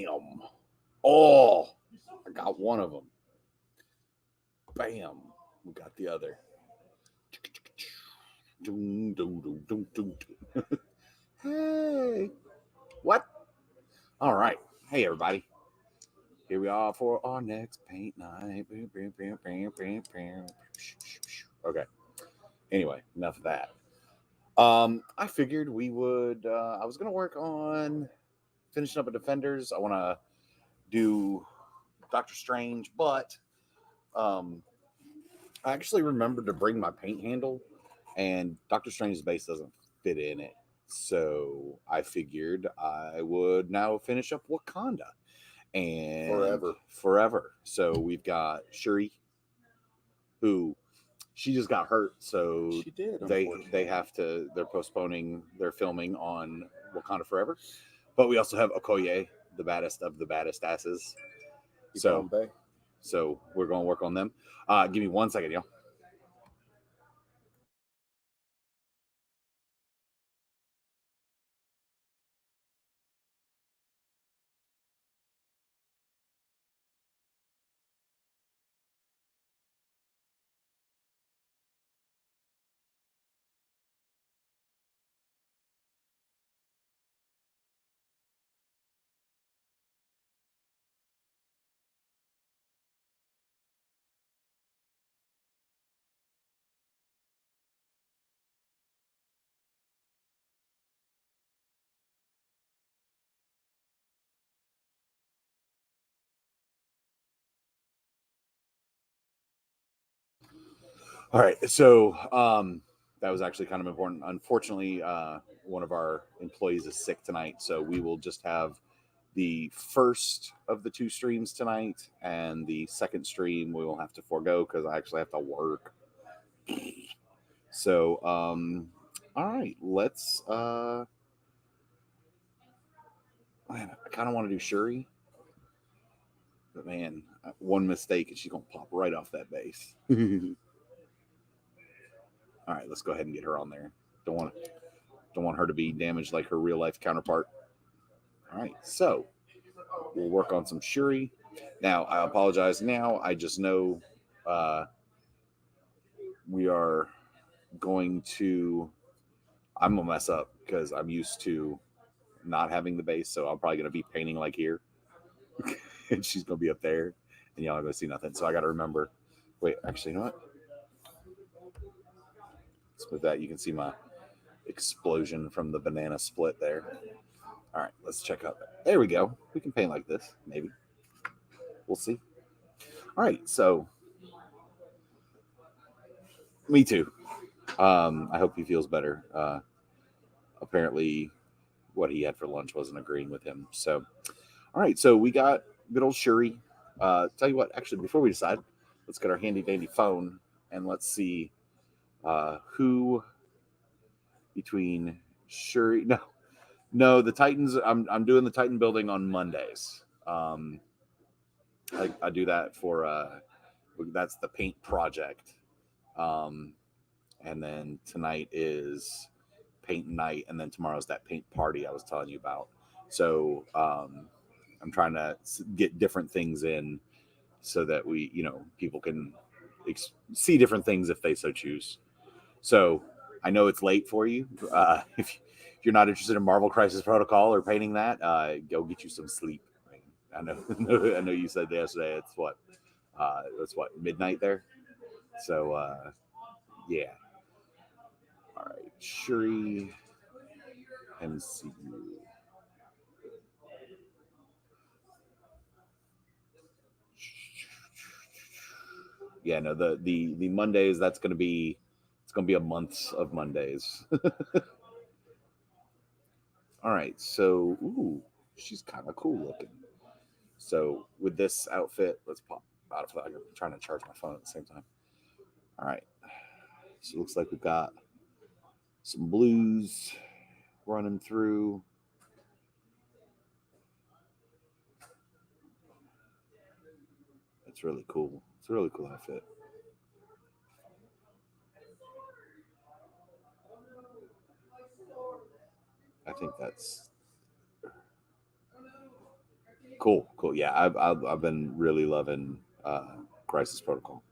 Bam. Oh, I got one of them. Bam. We got the other. Hey. What? All right. Hey, everybody. Here we are for our next paint night. Okay. Anyway, enough of that. I figured we would. I was going to work on finishing up a Defenders. I want to do Doctor Strange, but I actually remembered to bring my paint handle, and Doctor Strange's base doesn't fit in it. So I figured I would now finish up Wakanda. And forever. So we've got Shuri, who she just got hurt, so she did. They have to. They're postponing their filming on Wakanda Forever. But we also have Okoye, the baddest of the baddest asses. So we're going to work on them. Give me 1 second, y'all. All right, so that was actually kind of important. Unfortunately, one of our employees is sick tonight, so we will just have the first of the 2 streams tonight, and the second stream we will have to forego because I actually have to work. So, all right, let's. Man, I kind of want to do Shuri, but man, one mistake and she's gonna pop right off that base. All right, let's go ahead and get her on there. Don't want her to be damaged like her real life counterpart. All right, so we'll work on some Shuri. Now, I apologize. Now, I just know we are going to. I'm gonna mess up because I'm used to not having the base, so I'm probably gonna be painting like here, and she's gonna be up there, and y'all are gonna see nothing. So I got to remember. Wait, actually, you know what? So with that, you can see my explosion from the banana split there. All right, let's check out that. There we go. We can paint like this, maybe. We'll see. All right, so me too. I hope he feels better. Apparently, what he had for lunch wasn't agreeing with him. So, all right, so we got good old Shuri. Tell you what, actually, before we decide, let's get our handy dandy phone and let's see who between Shuri. No, the Titans. I'm doing the Titan building on Mondays. I do that for that's the paint project. And then tonight is paint night, and then tomorrow's that paint party I was telling you about. So I'm trying to get different things in so that we, people can see different things if they so choose. So I know it's late for you. If you're not interested in Marvel Crisis Protocol or painting that, go get you some sleep. I know, I know you said yesterday it's what midnight there. So yeah. All right, Shuri, MCU. Yeah, no, the Mondays, it's gonna be a month of Mondays. All right, so she's kind of cool looking. So with this outfit, let's pop out of that. I'm trying to charge my phone at the same time. All right, so it looks like we've got some blues running through. It's really cool. It's a really cool outfit. I think that's. Cool. Yeah, I've been really loving Crisis Protocol.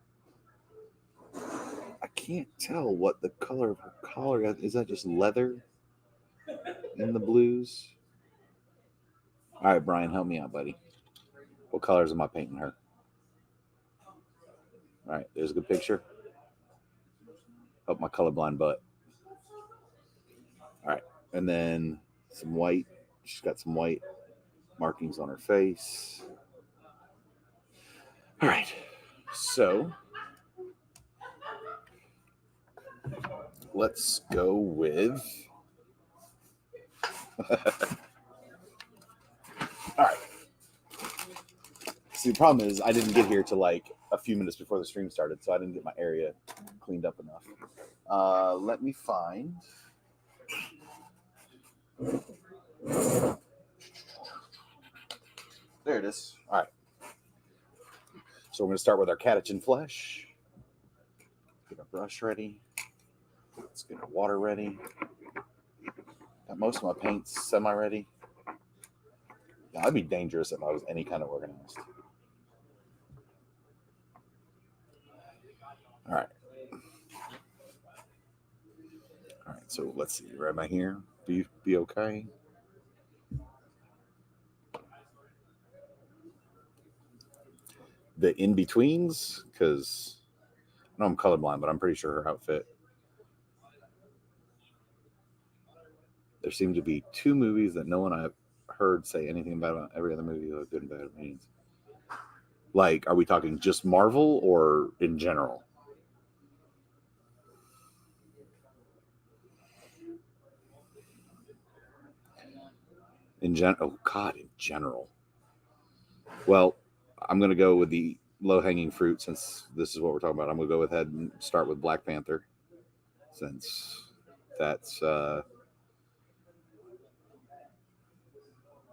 I can't tell what the color of her collar is. That just leather in the blues? All right, Brian, help me out, buddy. What colors am I painting her? All right, there's a good picture. Help my colorblind butt. All right, and then some white. She's got some white markings on her face. All right, so let's go with. All right. See, the problem is I didn't get here till like a few minutes before the stream started, so I didn't get my area cleaned up enough. Let me find. There it is. All right. So we're going to start with our Catechin Flesh. Get our brush ready. Let's get our water ready. Got most of my paints semi-ready. Yeah, that'd be dangerous if I was any kind of organized. All right. All right, so let's see. Right about here. Be okay. The in-betweens, because I know I'm colorblind, but I'm pretty sure her outfit. There seem to be two movies that no one I've heard say anything about every other movie with good and bad opinions. Like, are we talking just Marvel or in general? In general. Well, I'm going to go with the low-hanging fruit since this is what we're talking about. I'm going to go ahead and start with Black Panther since that's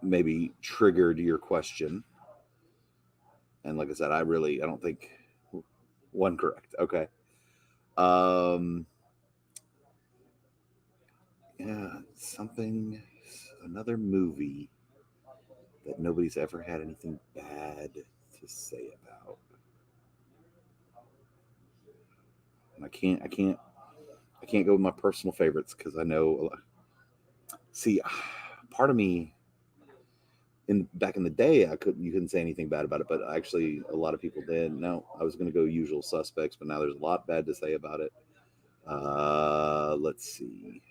maybe triggered your question. And like I said, I don't think one correct. Okay. Yeah, another movie that nobody's ever had anything bad to say about. And I can't go with my personal favorites because I know. See, part of me back in the day, you couldn't say anything bad about it, but actually a lot of people did. No, I was going to go Usual Suspects, but now there's a lot bad to say about it. Let's see.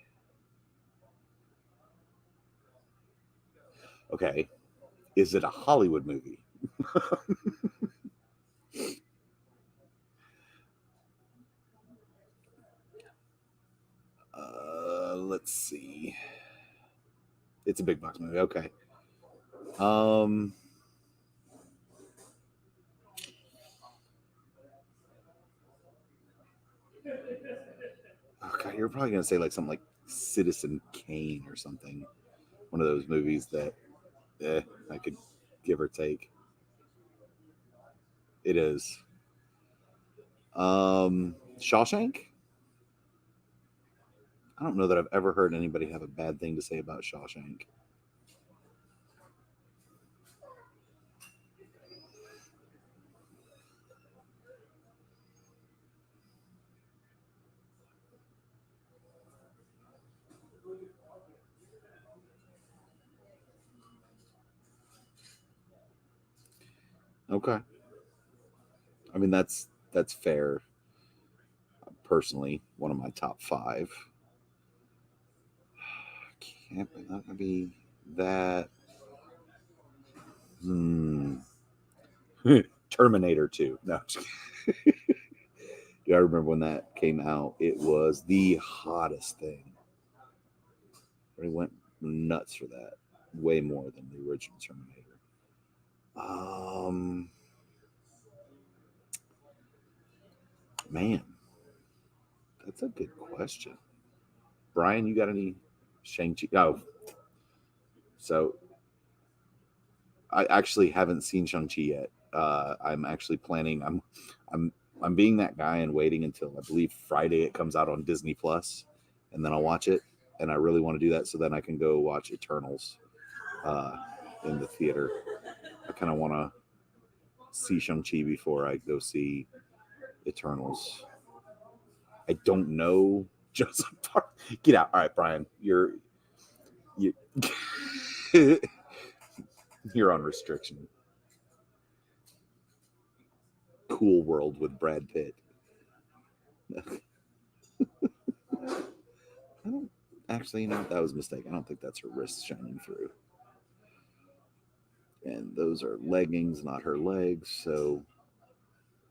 Okay, is it a Hollywood movie? Let's see. It's a big box movie. Okay. Oh God, you're probably gonna say like something like Citizen Kane or something. One of those movies that I could give or take. It is. Shawshank? I don't know that I've ever heard anybody have a bad thing to say about Shawshank. Okay. I mean that's fair. Personally, one of my top 5. Can't not gonna be that. Terminator 2. No. Yeah, I remember when that came out. It was the hottest thing. We went nuts for that, way more than the original Terminator. Man, that's a good question. Brian, you got any Shang-Chi? Oh, so I actually haven't seen Shang-Chi yet. I'm actually planning. I'm being that guy and waiting until I believe Friday it comes out on Disney Plus, and then I'll watch it. And I really want to do that so then I can go watch Eternals in the theater. I kind of want to see Shang-Chi before I go see Eternals. I don't know Joseph Park. Get out. All right, Brian. You you're on restriction. Cool World with Brad Pitt. I don't actually, that was a mistake. I don't think that's her wrist shining through. And those are leggings, not her legs. So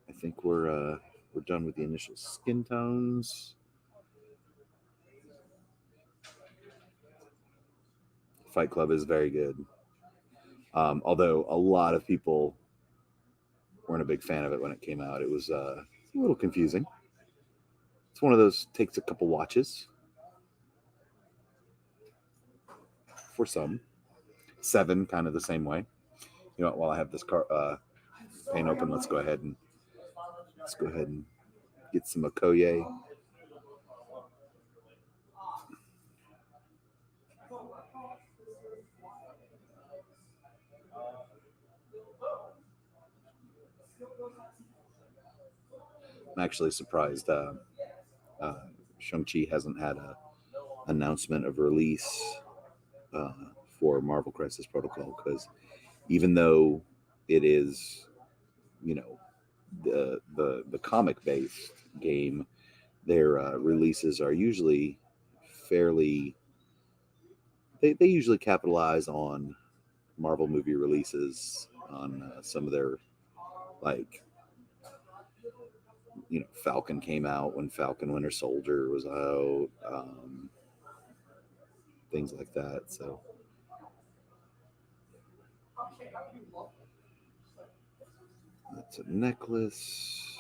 I think we're done with the initial skin tones. Fight Club is very good. Although a lot of people weren't a big fan of it when it came out. It was a little confusing. It's one of those takes a couple watches for some. Seven, kind of the same way. You know what? While I have this paint open, let's go ahead and get some Okoye. I'm actually surprised Shang-Chi hasn't had a announcement of release for Marvel Crisis Protocol, because even though it is, the comic based game, their releases are usually fairly. They usually capitalize on Marvel movie releases on some of their, like, Falcon came out when Falcon Winter Soldier was out, things like that. So that's a necklace.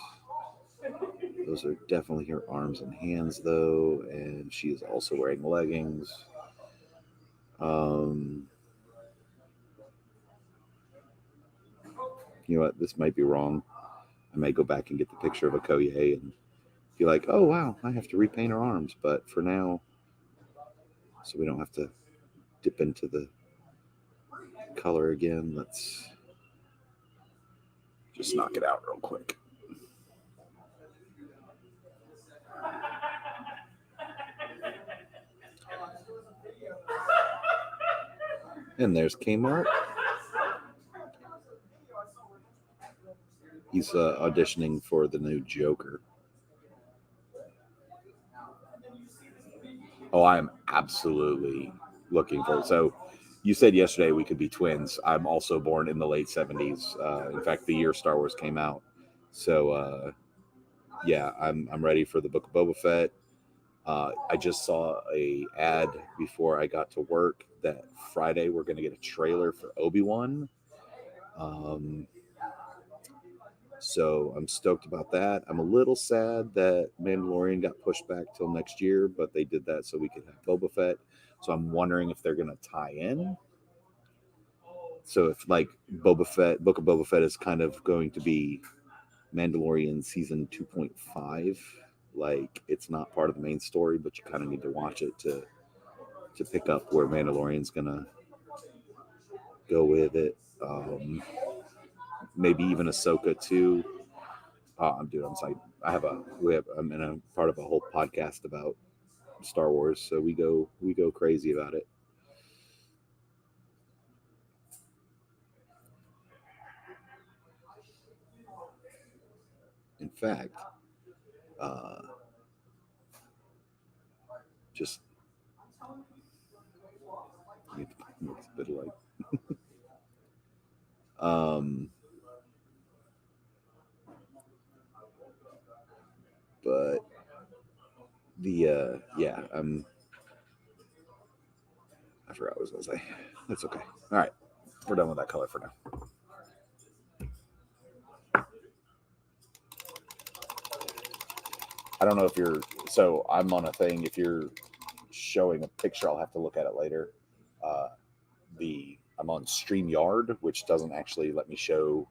Those are definitely her arms and hands, though, and she is also wearing leggings. You know what? This might be wrong. I may go back and get the picture of Okoye and be like, oh, wow, I have to repaint her arms. But for now, so we don't have to dip into the color again, let's just knock it out real quick. And there's Kmart. He's auditioning for the new Joker. Oh, I am absolutely looking forward. So, you said yesterday we could be twins. I'm also born in the late 70s. In fact, the year Star Wars came out. So, yeah, I'm ready for the Book of Boba Fett. I just saw a ad before I got to work that Friday we're going to get a trailer for Obi-Wan. So I'm stoked about that. I'm a little sad that Mandalorian got pushed back till next year, but they did that so we could have Boba Fett. So I'm wondering if they're going to tie in. So if, like, Book of Boba Fett is kind of going to be Mandalorian season 2.5, like, it's not part of the main story, but you kind of need to watch it to pick up where Mandalorian's gonna go with it. Maybe even Ahsoka too. Dude, I'm sorry. I'm in a part of a whole podcast about Star Wars, so we go crazy about it. In fact, just it's a bit like but the yeah, I forgot what I was gonna say. That's okay. All right, we're done with that color for now. I don't know if you're. So I'm on a thing. If you're showing a picture, I'll have to look at it later. I'm on StreamYard, which doesn't actually let me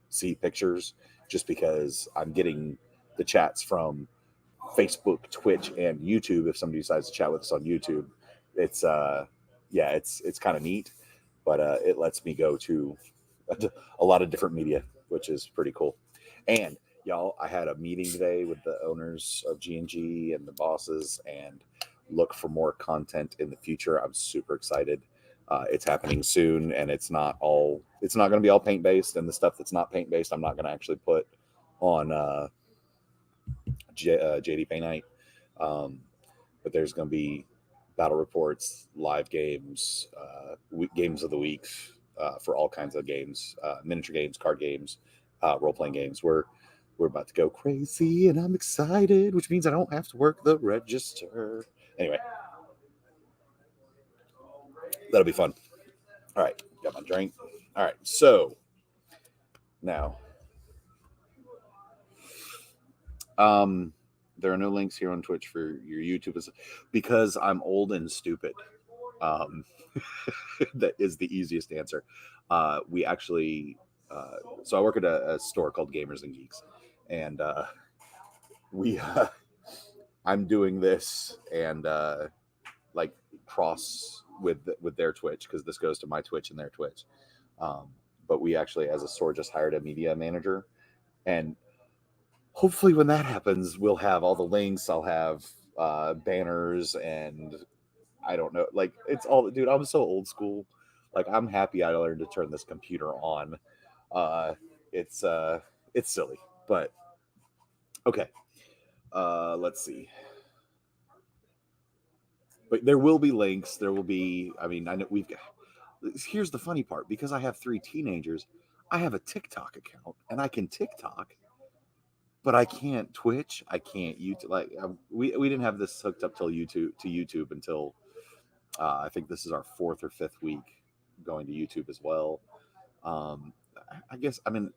see pictures, just because I'm getting the chats from Facebook, Twitch, and YouTube. If somebody decides to chat with us on YouTube, it's it's kind of neat, but it lets me go to a lot of different media, which is pretty cool. And y'all, I had a meeting today with the owners of G&G and the bosses, and look for more content in the future. I'm super excited. It's happening soon, and it's not going to be all paint based, and the stuff that's not paint based, I'm not going to actually put on JD Paint Night. But there's going to be battle reports, live games, games of the week for all kinds of games, miniature games, card games, role playing games. We're about to go crazy, and I'm excited, which means I don't have to work the register. Anyway, that'll be fun. All right, got my drink. All right, so now, there are no links here on Twitch for your YouTube because I'm old and stupid. Um, that is the easiest answer. We actually, so I work at a store called Gamers and Geeks, and we, I'm doing this and like cross with their Twitch, because this goes to my Twitch and their Twitch. But we actually, as a store, just hired a media manager, and hopefully when that happens, we'll have all the links. I'll have banners, and I don't know, like, it's all, dude, I'm so old school. Like, I'm happy I learned to turn this computer on. Uh, it's silly, but okay. Let's see. But there will be links. There will be. I mean, I know we've got. Here's the funny part: because I have 3 teenagers, I have a TikTok account, and I can TikTok, but I can't Twitch. I can't YouTube. Like, we didn't have this hooked up till YouTube until I think this is our 4th or 5th week going to YouTube as well. I guess, I mean,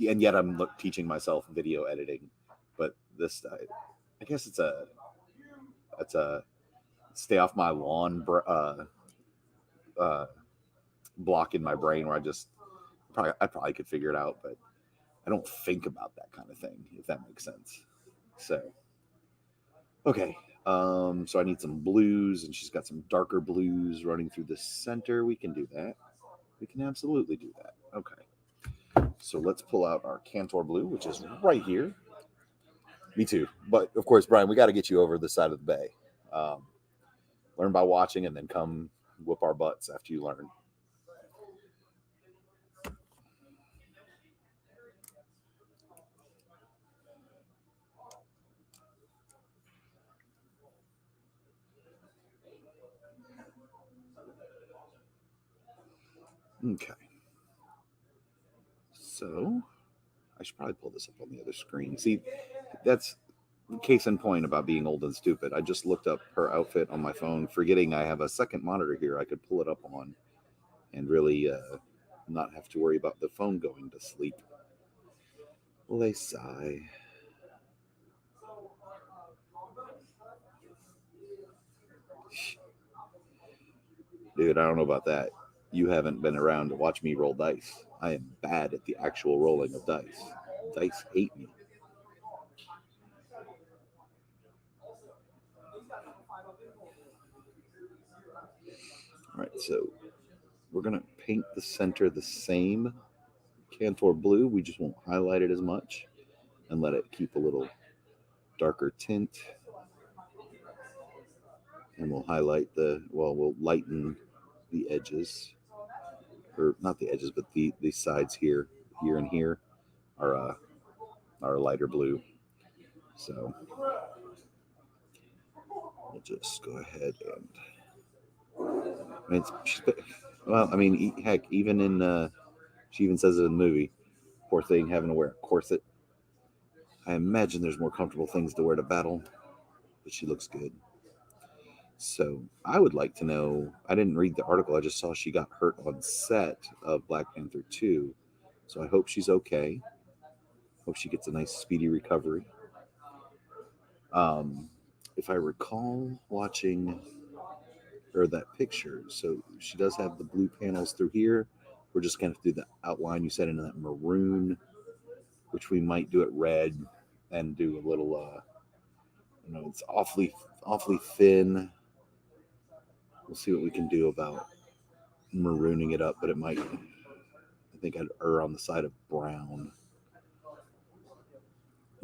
and yet I'm teaching myself video editing, but this, I guess it's a stay off my lawn block in my brain where I probably could figure it out, but I don't think about that kind of thing, if that makes sense. So, okay. So I need some blues, and she's got some darker blues running through the center. We can do that. We can absolutely do that. Okay. So let's pull out our Cantor blue, which is right here. Me too. But of course, Brian, we got to get you over the side of the bay. Learn by watching, and then come whoop our butts after you learn. Okay. So I should probably pull this up on the other screen. See, that's case in point about being old and stupid. I just looked up her outfit on my phone, forgetting I have a second monitor here I could pull it up on and really not have to worry about the phone going to sleep. Well, they sigh. Dude, I don't know about that. You haven't been around to watch me roll dice. I am bad at the actual rolling of dice. Dice hate me. All right, so we're going to paint the center the same Cantor blue. We just won't highlight it as much and let it keep a little darker tint. And we'll we'll lighten the edges, or not the edges, but the sides here and here are lighter blue. So we'll just go ahead and, I mean, well, I mean, heck, even in she even says it in the movie, poor thing having to wear a corset. I imagine there's more comfortable things to wear to battle, but she looks good. So I would like to know, I didn't read the article, I just saw she got hurt on set of Black Panther 2. So I hope she's okay. Hope she gets a nice speedy recovery. If I recall watching or that picture, so she does have the blue panels through here. We're just going to do the outline you said in that maroon, which we might do it red and do a little, it's awfully thin. We'll see what we can do about marooning it up, but it might, think I'd err on the side of brown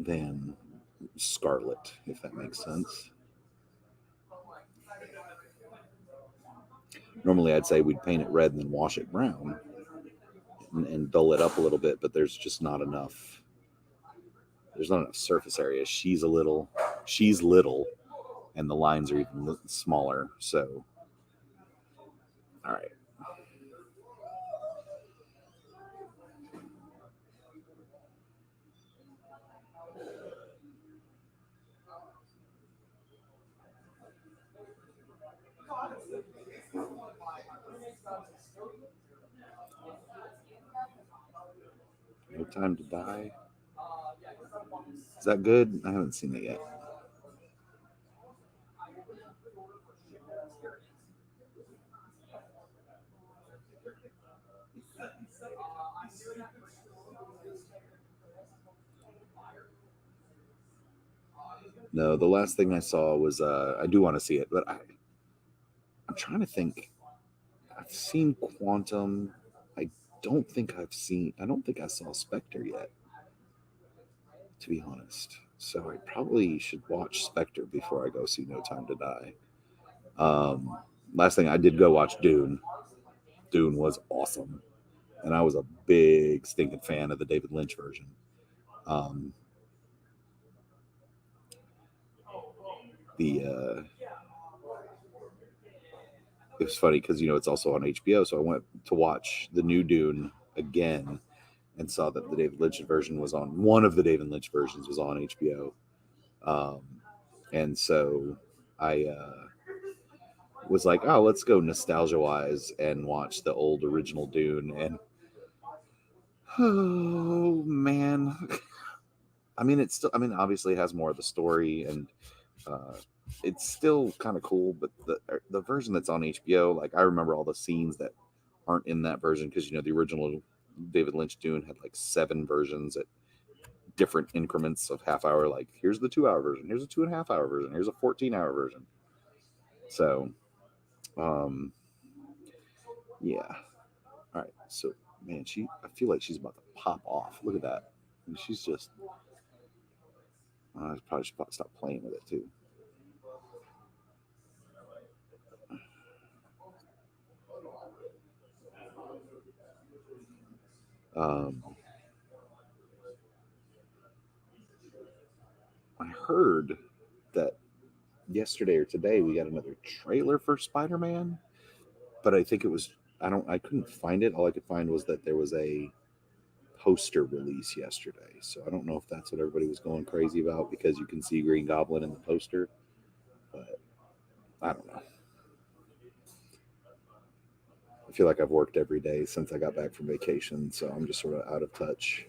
than scarlet, if that makes sense. Normally, I'd say we'd paint it red and then wash it brown and dull it up a little bit, but there's just not enough. There's not enough surface area. She's little, and the lines are even smaller. So, all right. No Time to Die. Is that good? I haven't seen it yet. No, the last thing I saw was I do want to see it, but I'm trying to think. I've seen Quantum. I I don't think I saw Spectre yet, to be honest. So I probably should watch Spectre before I go see No Time to Die. Last thing I did go watch Dune. Dune was awesome, and I was a big stinking fan of the David Lynch version. Um, the It was funny because it's also on HBO, so I went to watch the new Dune again and saw that the David Lynch version was on one of the David Lynch versions was on HBO, um, and so I was like, oh, let's go nostalgia wise and watch the old original Dune, and oh man, I mean it's still, I mean obviously it has more of the story and uh, it's still kind of cool, but the version that's on HBO, like I remember all the scenes that aren't in that version because the original David Lynch Dune had like 7 versions at different increments of half hour. Like here's the 2 hour version, here's a 2.5 hour version, here's a 14-hour version. So, um, yeah. All right. So, man, I feel like she's about to pop off. Look at that. And she's just. I probably should stop playing with it too. Um, I heard that yesterday or today we got another trailer for Spider-Man, but I think it was I couldn't find it. All I could find was that there was a poster release yesterday. So I don't know if that's what everybody was going crazy about because you can see Green Goblin in the poster, but I don't know. I feel like I've worked every day since I got back from vacation, so I'm just sort of out of touch.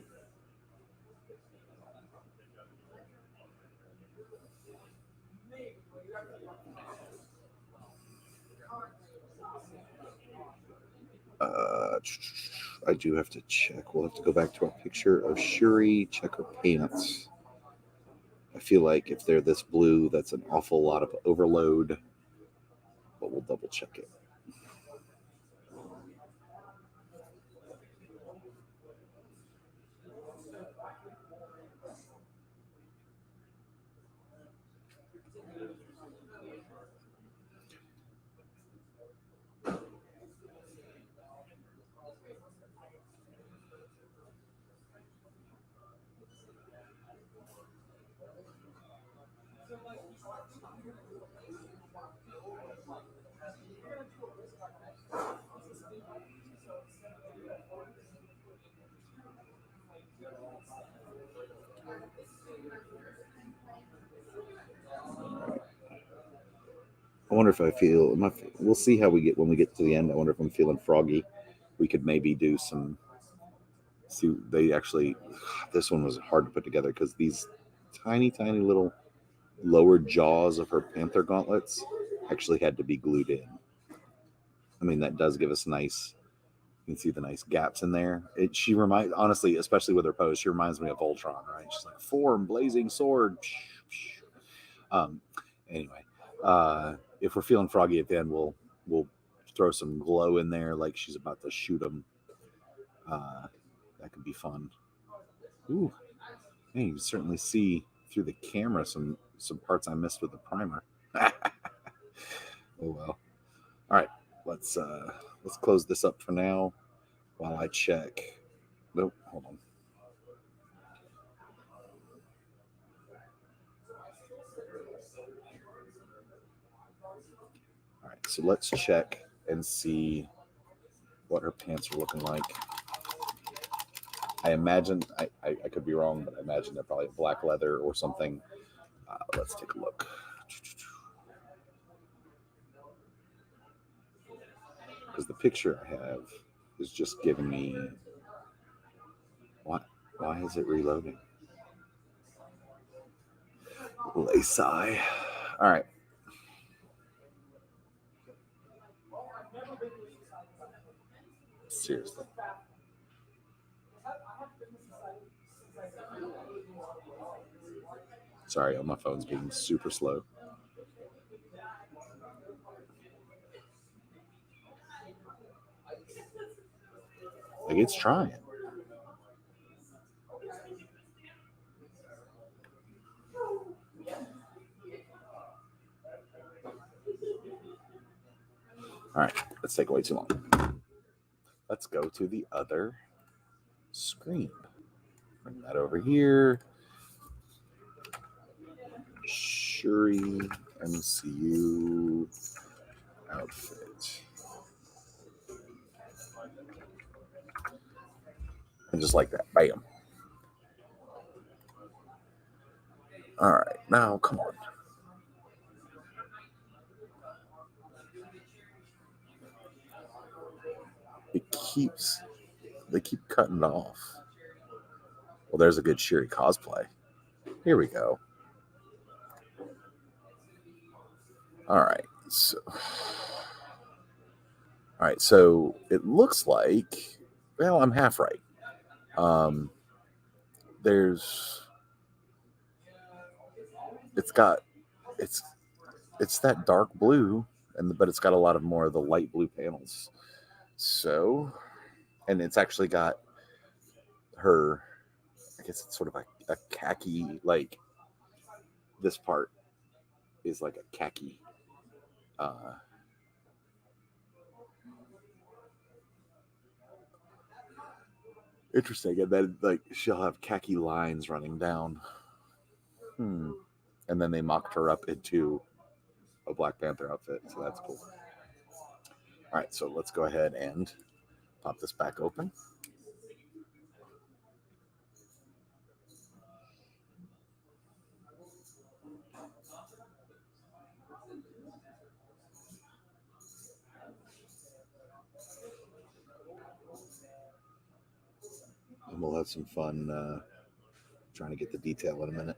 Uh, I do have to check. We'll have to go back to our picture of Shuri, check her pants. I feel like if they're this blue, that's an awful lot of overload, but we'll double check it. I wonder if I feel. We'll see how we get when we get to the end. I wonder if I'm feeling froggy. We could maybe do some. See, they actually. This one was hard to put together because these tiny, tiny little lower jaws of her panther gauntlets actually had to be glued in. I mean, that does give us nice. You can see the nice gaps in there. She reminds, honestly, especially with her pose, she reminds me of Voltron, right? She's like form, blazing sword. Um, anyway, if we're feeling froggy at the end, we'll throw some glow in there, like she's about to shoot them. That could be fun. Ooh, man, you can certainly see through the camera some parts I missed with the primer. Oh well. All right, let's close this up for now while I check. Nope, hold on. All right, so let's check and see what her pants are looking like. I imagine, I could be wrong, but I imagine they're probably black leather or something. Let's take a look. Because the picture I have is just giving me... What? Why is it reloading? Lace eye. All right. Seriously. Sorry, my phone's being super slow. Like, it's trying. All right, let's take way too long. Let's go to the other screen. Bring that over here. Shuri MCU outfit. And just like that, bam. All right, now come on. They keep cutting it off. Well, there's a good Shuri cosplay. Here we go. All right, so it looks like, well, I'm half right. It's that dark blue, but it's got a lot of more of the light blue panels. So, and it's actually got her, I guess it's sort of a khaki, like this part is like a khaki. Interesting. And then like she'll have khaki lines running down. And then they mocked her up into a Black Panther outfit, so that's cool. All right, so let's go ahead and pop this back open. And we'll have some fun trying to get the detail in a minute.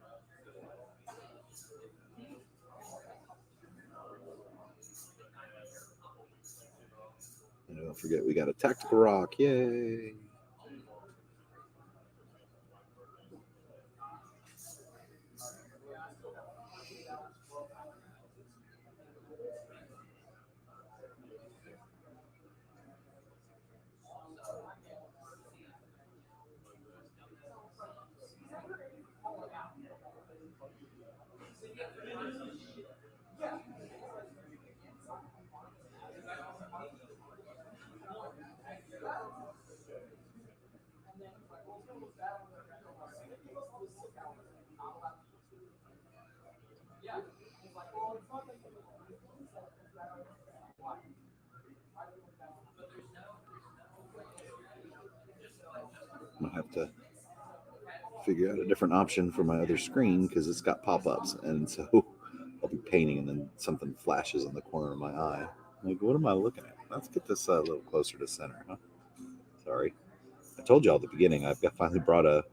And don't forget, we got a tactical rock. Yay! I'm gonna have to figure out a different option for my other screen because it's got pop-ups, and so I'll be painting and then something flashes in the corner of my eye. Like, what am I looking at? Let's get this a little closer to center, huh? Sorry. I told you all at the beginning, I've finally brought a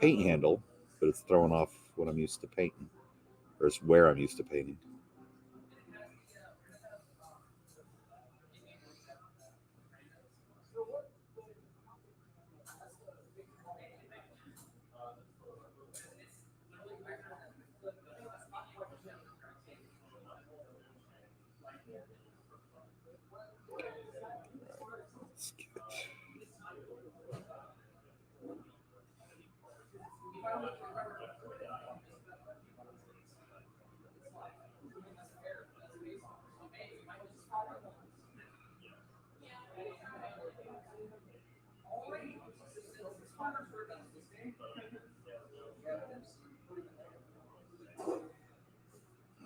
paint handle, but it's throwing off what I'm used to painting, or it's where I'm used to painting. Let's get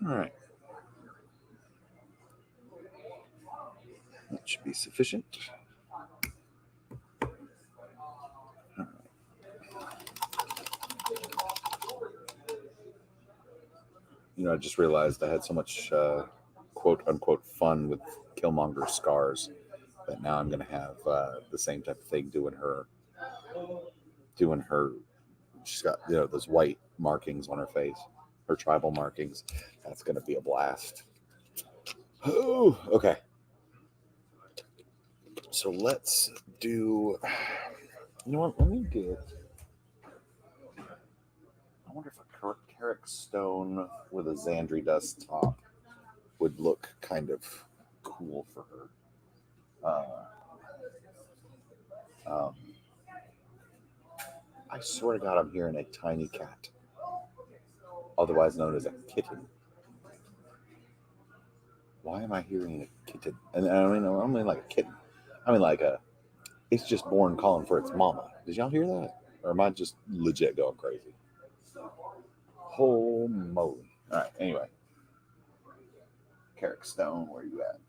All right. That should be sufficient. All right. I just realized I had so much quote unquote fun with Killmonger's scars that now I'm going to have the same type of thing doing her. She's got those white markings on her face, her tribal markings. That's going to be a blast. Oh, okay. So let's do. You know what? Let me get. I wonder if a Carrick stone with a Xandri dust top would look kind of cool for her. Um, I swear to God, I'm hearing a tiny cat, otherwise known as a kitten. Why am I hearing a kitten? And I don't mean like a kitten. I mean like a. It's just born calling for its mama. Did y'all hear that? Or am I just legit going crazy? Holy moly! All right. Anyway, Carrick Stone, where you at?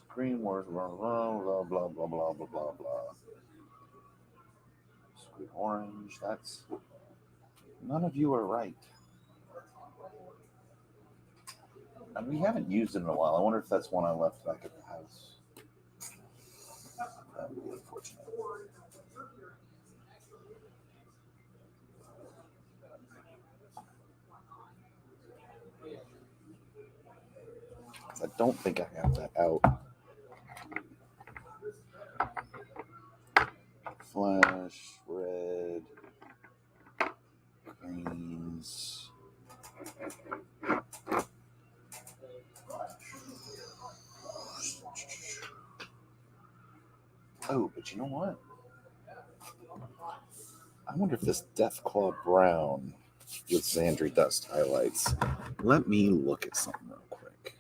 Green words, blah blah blah blah blah blah blah blah blah. Sweet orange. That's none of you are right. And we haven't used it in a while. I wonder if that's one I left back at the house. That would be unfortunate. I don't think I have that out. Flash, red, greens. Oh, but you know what? I wonder if this Deathclaw Brown with Xandri Dust highlights. Let me look at something real quick.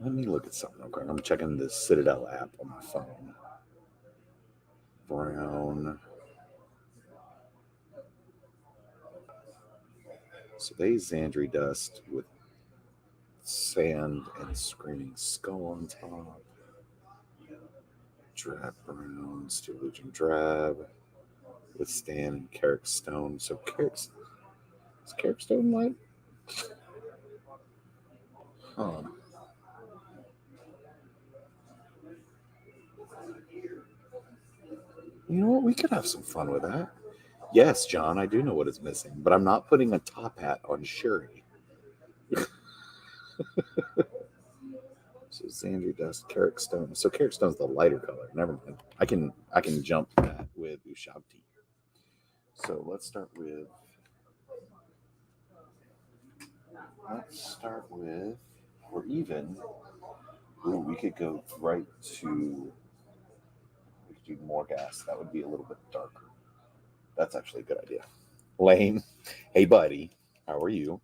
I'm checking the Citadel app on my phone. Brown. So they Xandri Dust with sand and screaming skull on top. Drab brown, steel legion drab with stand and Carrick stone. So is Carrick stone light? Huh. You know what? We could have some fun with that. Yes, John, I do know what is missing, but I'm not putting a top hat on Sherry. So Xandri Dust, Carrick Stone. So Carrick Stone's the lighter color. Never mind. I can jump that with Ushabti. So let's start with. Or even. Ooh, we could go right to. We could do more gas. That would be a little bit darker. That's actually a good idea. Lane, hey buddy, how are you?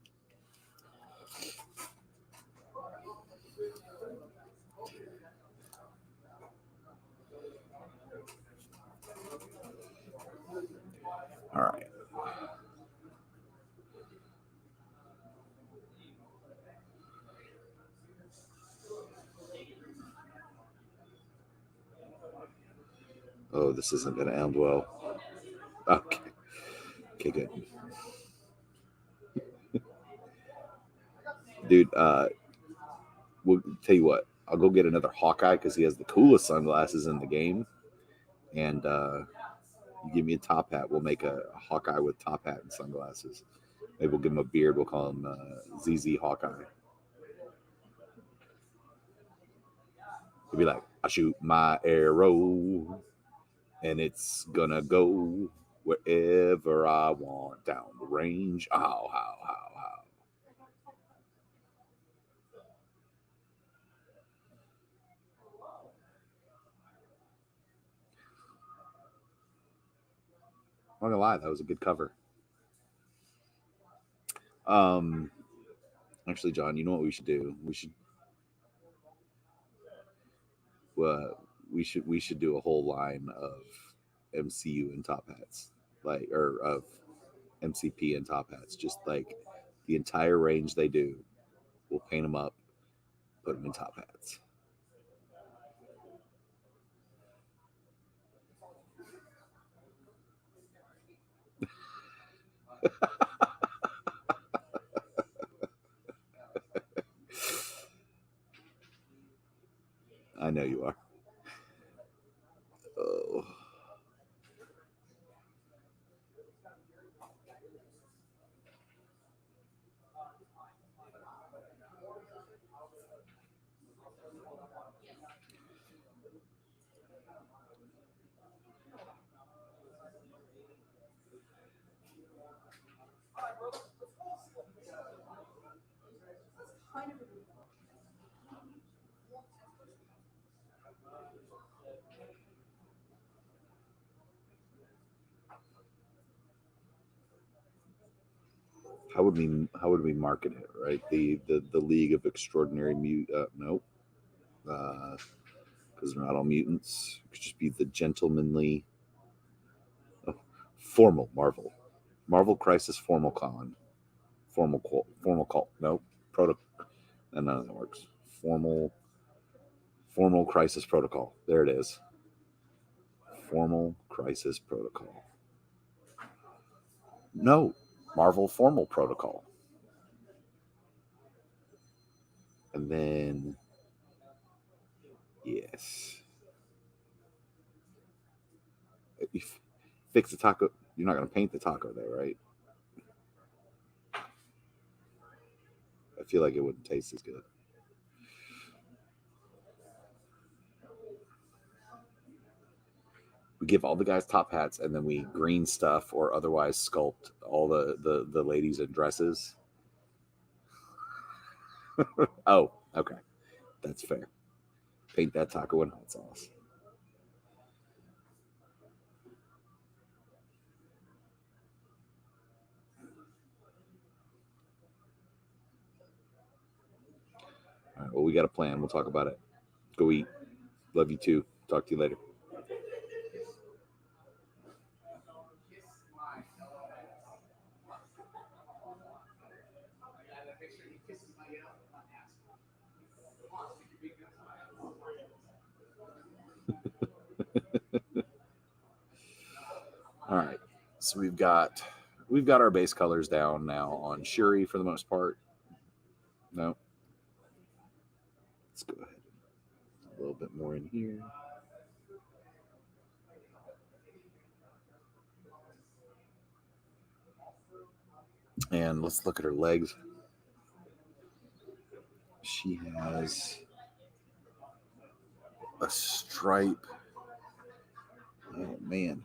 All right. Oh, this isn't going to end well. Okay. Okay, good. Dude, we'll tell you what. I'll go get another Hawkeye because he has the coolest sunglasses in the game. And you give me a top hat. We'll make a Hawkeye with top hat and sunglasses. Maybe we'll give him a beard. We'll call him ZZ Hawkeye. He'll be like, I shoot my arrow and it's gonna go wherever I want down the range. How. I'm not gonna lie, that was a good cover. Um, actually, John, you know what we should do? Uh, we should do a whole line of MCU and top hats. like, or of MCP and top hats, just like the entire range they do. We'll paint them up, put them in top hats. I know you are. Oh. How would we market it, right? The League of Extraordinary nope, because they're not all mutants. It could just be the gentlemanly, formal Marvel Crisis Formal Con, formal cult. Nope, protocol. None of that works. Formal Crisis Protocol. There it is. Formal Crisis Protocol. No, Marvel Formal Protocol. And then, yes. You fix the taco. You're not going to paint the taco there, right? I feel like it wouldn't taste as good. We give all the guys top hats, and then we green stuff or otherwise sculpt all the ladies in dresses. Oh, okay. That's fair. Paint that taco in hot sauce. All right, well, we got a plan. We'll talk about it. Go eat. Love you too. Talk to you later. All right. So we've got our base colors down now on Shuri for the most part. No. Let's go ahead. A little bit more in here. And let's look at her legs. She has a stripe. Oh man.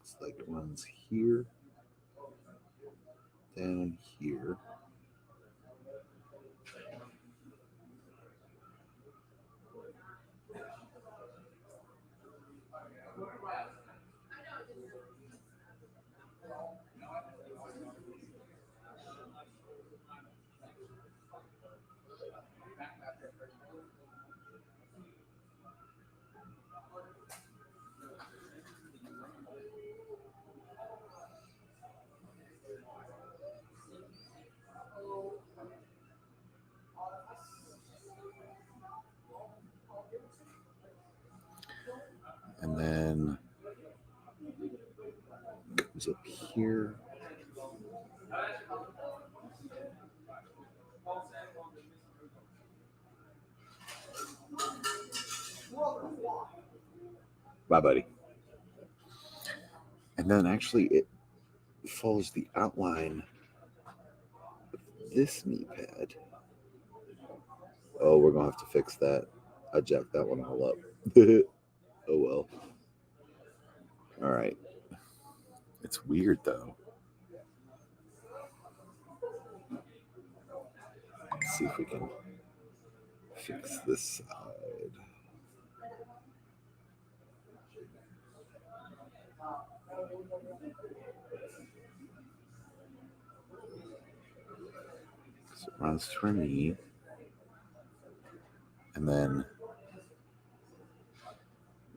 It's like it runs here, down here. And then comes up here. Bye, buddy. And then actually it follows the outline of this knee pad. Oh, we're gonna have to fix that. I jacked that one all up. Oh well. All right. It's weird though. Let's see if we can fix this side. So it runs to her knee. And then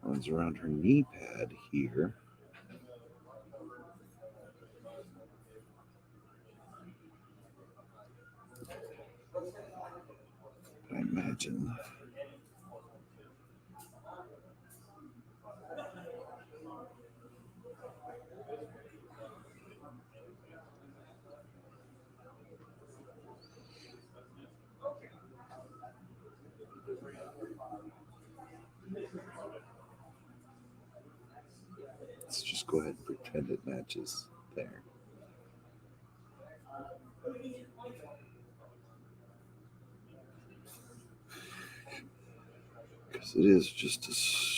runs around her knee pad here. imagine. Let's just go ahead and pretend it matches there. Because it is just a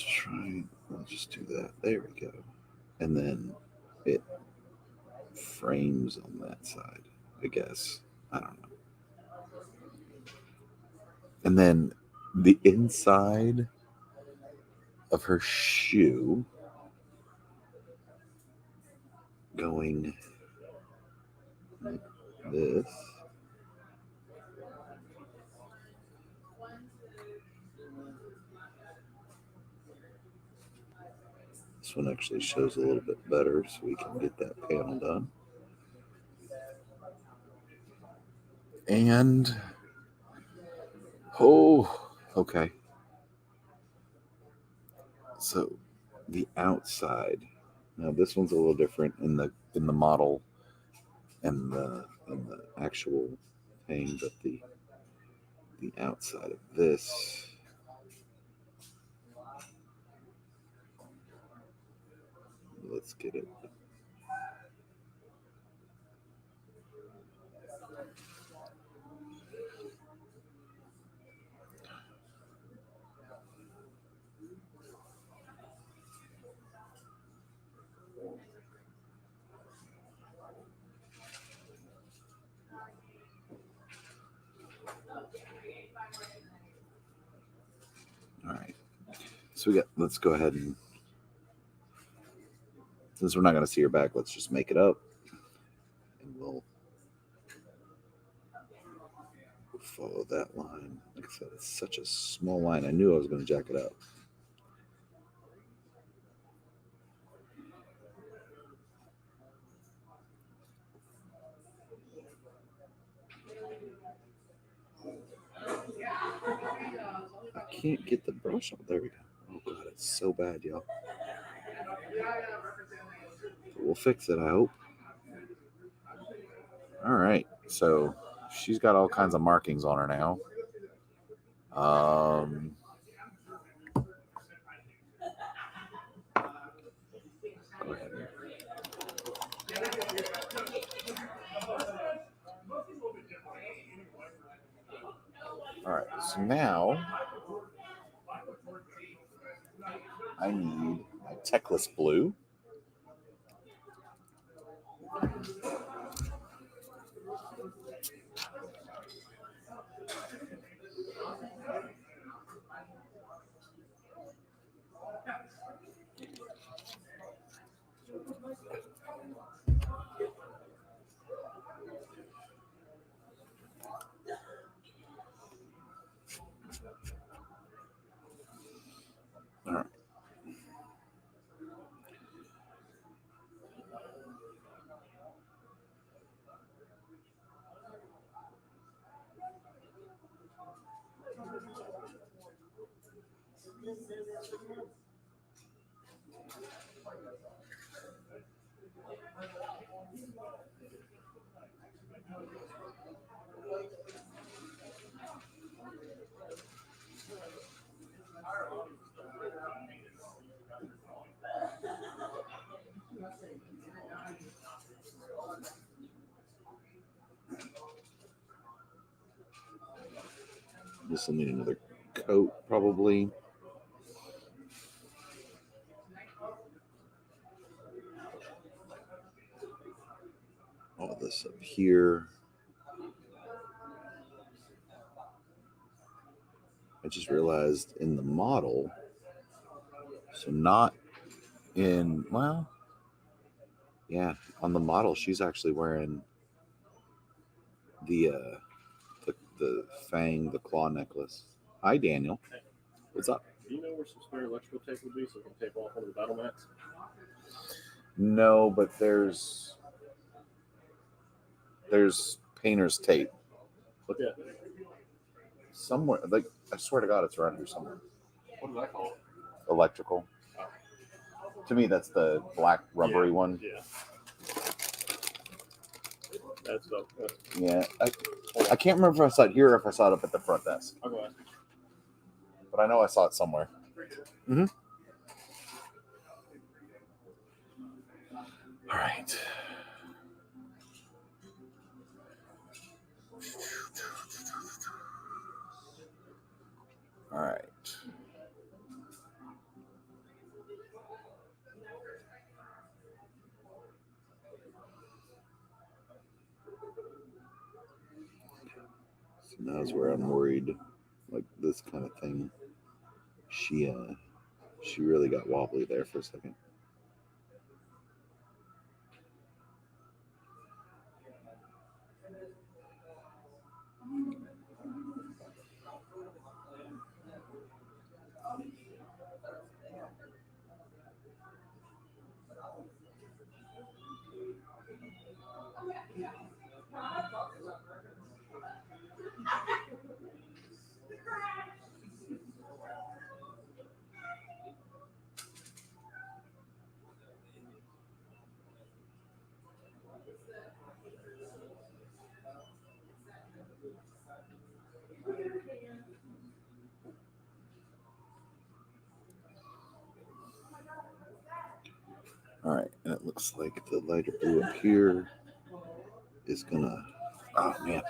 triangle. I'll just do that. There we go. And then it frames on that side, I guess. I don't know. And then the inside of her shoe going like this. This one actually shows a little bit better, so we can get that panel done. And okay. So the outside. Now this one's a little different in the model and the actual thing, but the outside of this. Let's get it. All right. So let's go ahead and, since we're not going to see her back, let's just make it up. And we'll follow that line. Like I said, it's such a small line. I knew I was going to jack it up. I can't get the brush off. There we go. Oh, God, it's so bad, y'all. But we'll fix it, I hope. All right. So she's got all kinds of markings on her now. Go ahead. All right. So now I need my Techless blue. All right. This will need another coat, probably. All this up here. I just realized in the model, so not in, well, yeah, on the model, she's actually wearing the fang, the claw necklace. Hi, Daniel. What's up? Do you know where some spare electrical tape would be so we can tape off one of the battle mats? No, but there's painter's tape. But yeah. somewhere. Like I swear to God, it's around here somewhere. What did I call it? Electrical. Oh. To me, that's the black rubbery Yeah, one. Yeah. That's dope. Yeah, I can't remember if I saw it here or if I saw it up at the front desk. I'll go ask. But I know I saw it somewhere. Mm-hmm. All right. All right. So now's where I'm worried. Like this kind of thing. She really got wobbly there for a second. All right, and it looks like the lighter blue up here is gonna. Oh man,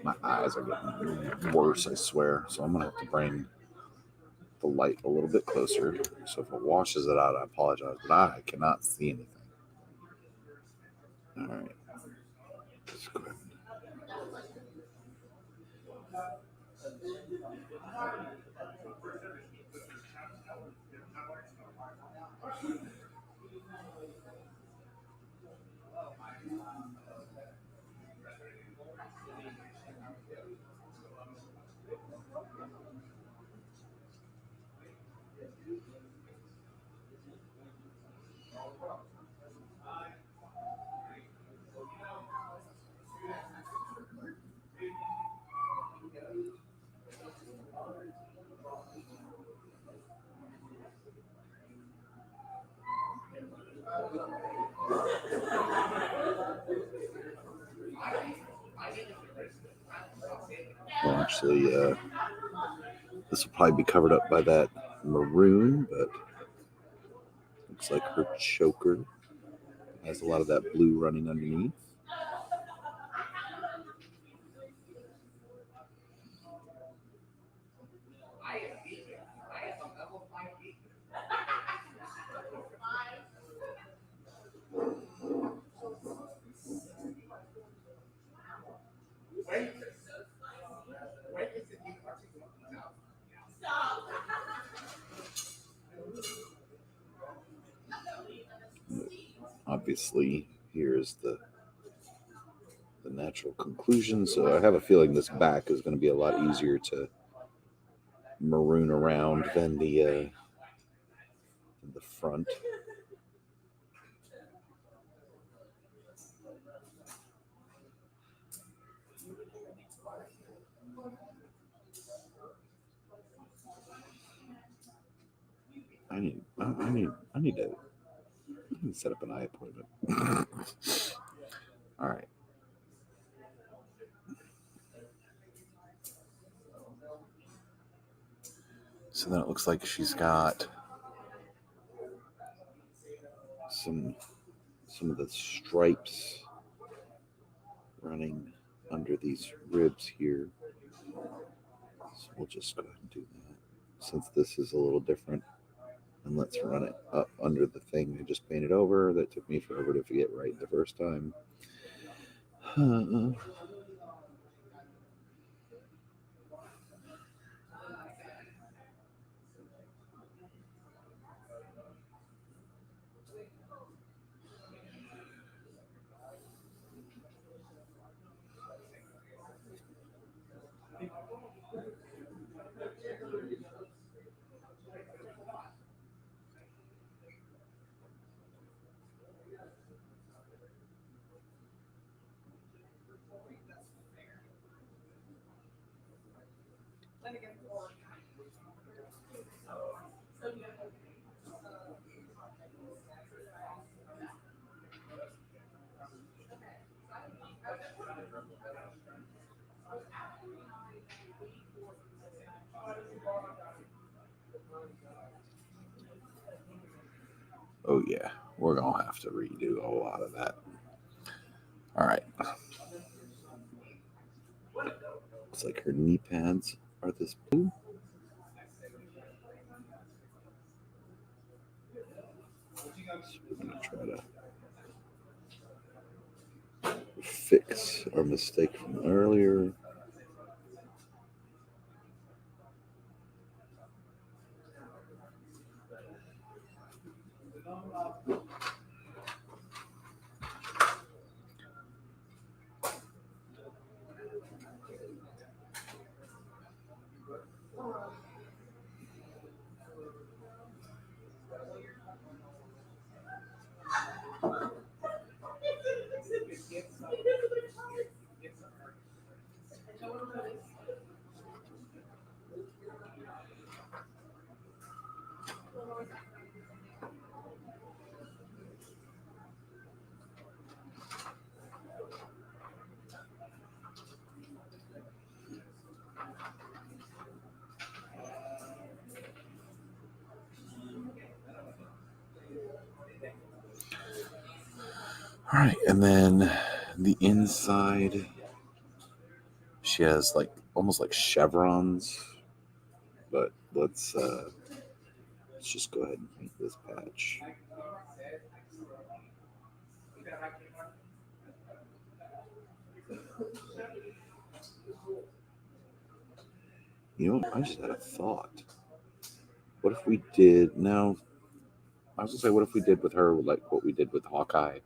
my eyes are getting worse. I swear. So I'm gonna have to bring the light a little bit closer. So if it washes it out, I apologize, but I cannot see anything. All right. Let's go ahead. Well, actually, this will probably be covered up by that maroon, but looks like her choker has a lot of that blue running underneath. Obviously, here's the natural conclusion. So I have a feeling this back is going to be a lot easier to maroon around than the front. I need to set up an eye appointment. All right. So then it looks like she's got some of the stripes running under these ribs here. So we'll just go ahead and do that. Since this is a little different, and let's run it up under the thing I just painted over. That took me forever to get right the first time. Oh yeah, we're gonna have to redo a lot of that. All right. Looks like her knee pads are this blue. So we're gonna try to fix our mistake from earlier. All right, and then the inside, she has like almost like chevrons, but let's just go ahead and paint this patch. You know, I just had a thought. What if we did now? I was gonna say, what if we did with her like what we did with Hawkeye,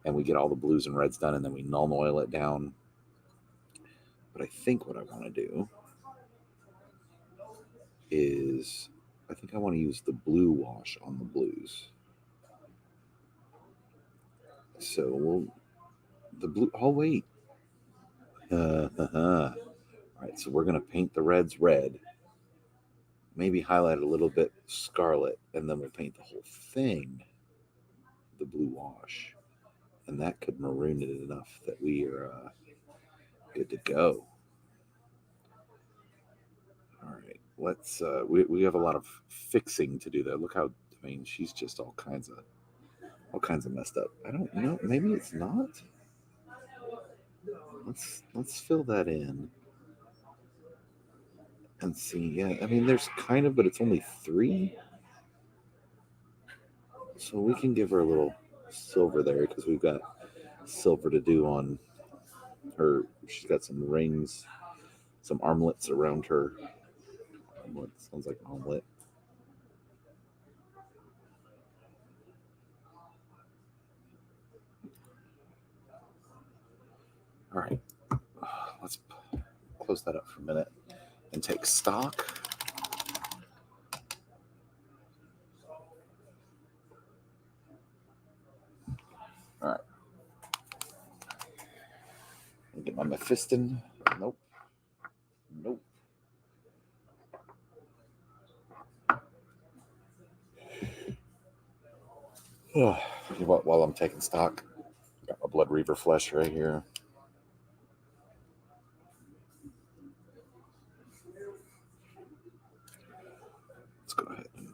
and we get all the blues and reds done, and then we null oil it down. But I think what I want to do is, I think I want to use the blue wash on the blues. So the blue. Oh wait. All right, so we're gonna paint the reds red. Maybe highlight a little bit scarlet, and then we'll paint the whole thing the blue wash, and that could maroon it enough that we are good to go. All right, let's. We have a lot of fixing to do though. Look how, I mean, she's just all kinds of messed up. I don't know. Maybe it's not. Let's fill that in and see. Yeah, I mean, there's kind of, but it's only 3, so we can give her a little silver there because we've got silver to do on her. She's got some rings, some armlets around her. Armlet sounds like omelet. All right, let's close that up for a minute and take stock. All right. Get my Mephiston. Nope. Nope. Oh, while I'm taking stock, got my Blood Reaver Flesh right here. Let's go ahead and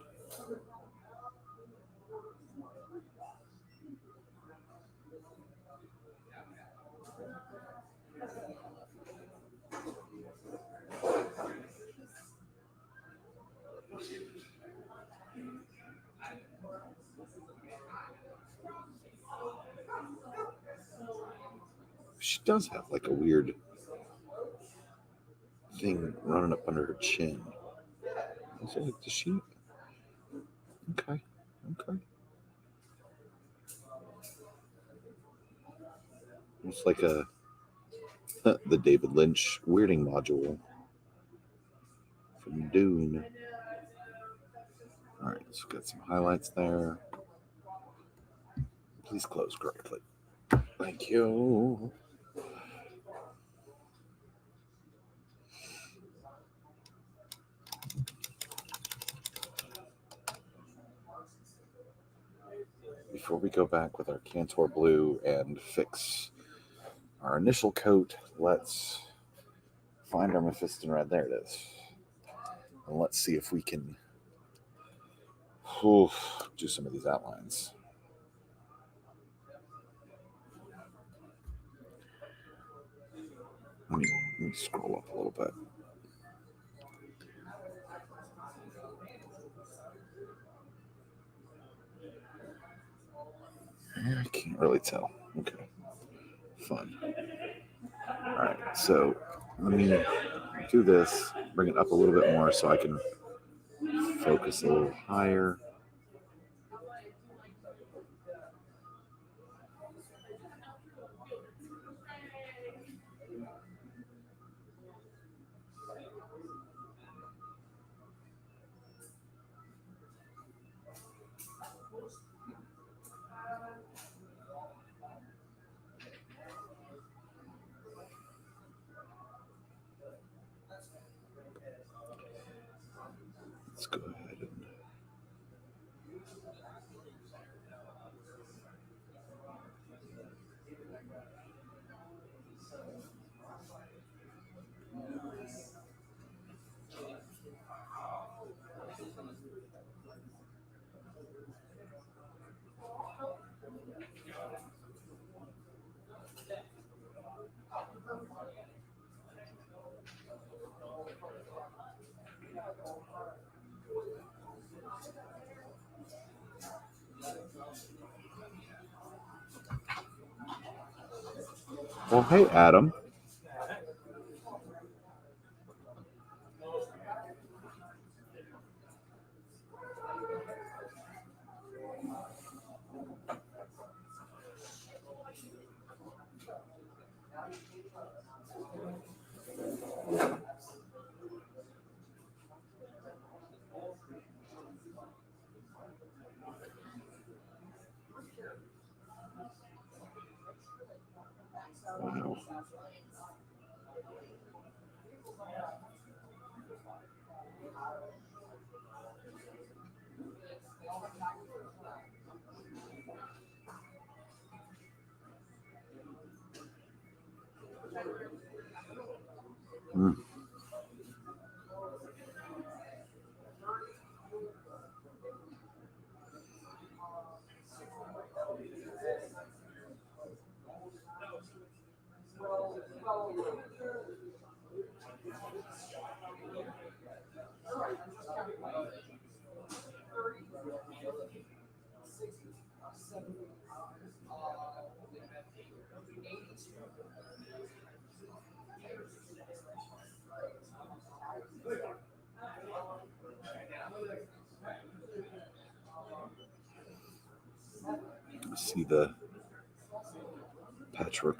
she does have like a weird thing running up under her chin. So like, does she? Okay. Okay. It's like the David Lynch weirding module from Dune. All right, so got some highlights there. Please close correctly. Thank you. before we go back with our Cantor Blue and fix our initial coat, let's find our Mephiston Red. There it is. And let's see if we can do some of these outlines. Let me scroll up a little bit. I can't really tell. Okay, fun. All right, so let me do this, bring it up a little bit more so I can focus a little higher. Let's go ahead and well, hey, Adam. Wow. Mm. See the patchwork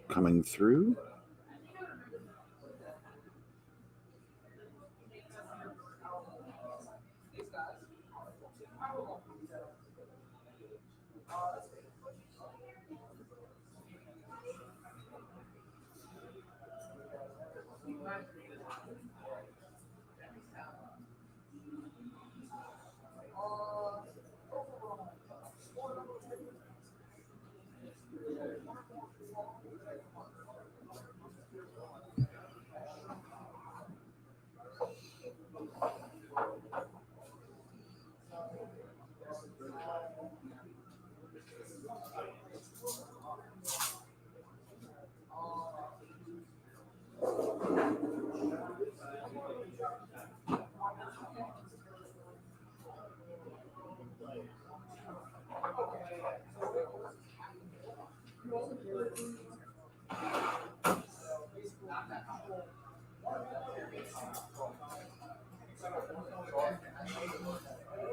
coming through.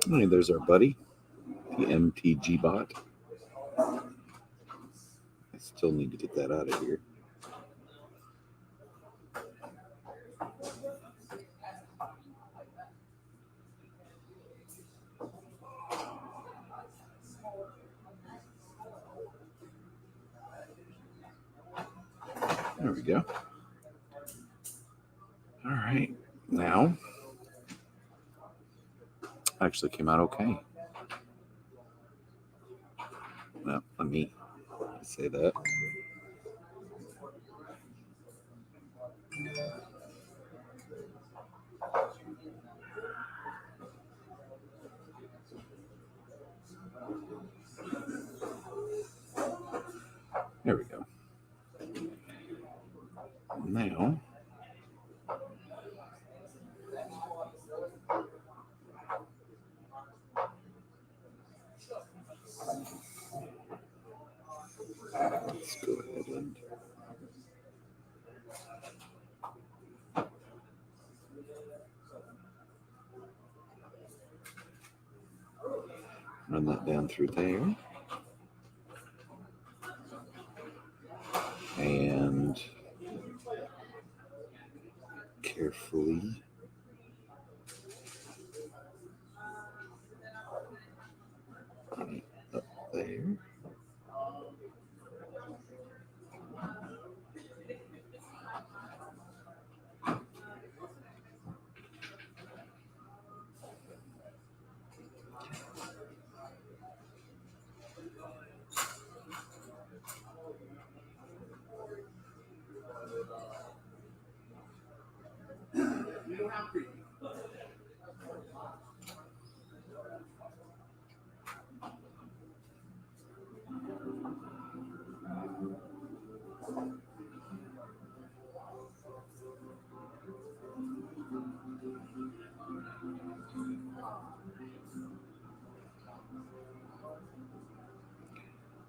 Hey, there's our buddy, the MTG bot. I still need to get that out of here. There we go. All right. Now, actually came out okay. Well, let me say that. There we go. Now, let's go ahead and run that down through there. And carefully run it up there.